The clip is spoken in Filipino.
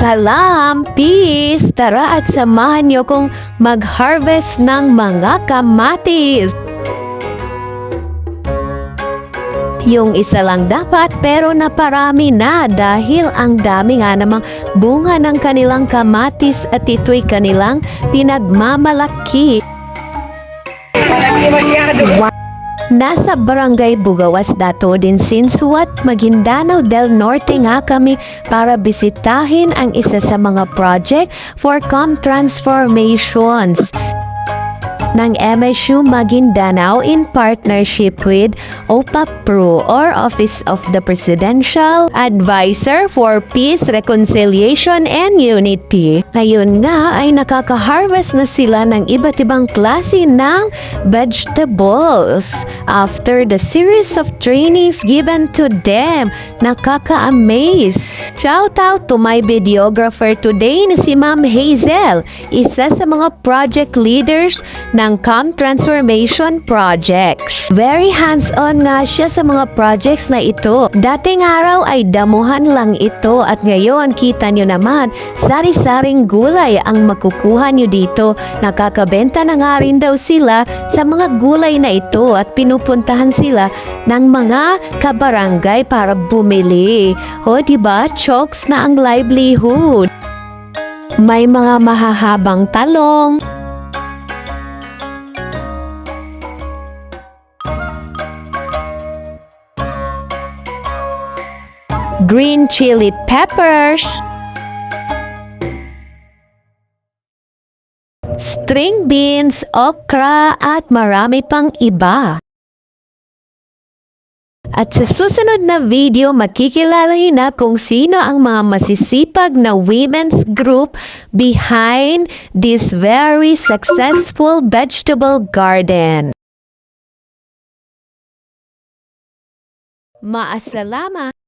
Salam! Peace! Tara at samahan niyo kong mag-harvest ng mga kamatis. Yung isa lang dapat pero naparami na dahil ang dami nga namang bunga ng kanilang kamatis at ito'y kanilang pinagmamalaki. Nasa Barangay Bugawas Dato din Sinsuat, Maguindanao del Norte nga kami para bisitahin ang isa sa mga project for transformations ng MSU Maguindanao in partnership with OPAPRO or Office of the Presidential Advisor for Peace, Reconciliation and Unity. Ngayon nga ay nakaka-harvest na sila ng iba't ibang klase ng vegetables after the series of trainings given to them. Nakaka-amaze! Shout out to my videographer today na si Ma'am Hazel, isa sa mga project leaders ng Transformation Projects. Very hands-on nga siya sa mga projects na ito. Dating araw ay damuhan lang ito at ngayon kita nyo naman, sari-saring gulay ang makukuha nyo dito. Nakakabenta na nga rin daw sila sa mga gulay na ito at pinupuntahan sila ng mga kabarangay para bumili. O diba, chokes na ang livelihood. May mga mahahabang talong, green chili peppers, string beans, okra at marami pang iba. At sa susunod na video, makikilala nyo na kung sino ang mga masisipag na women's group behind this very successful vegetable garden. Maasalama!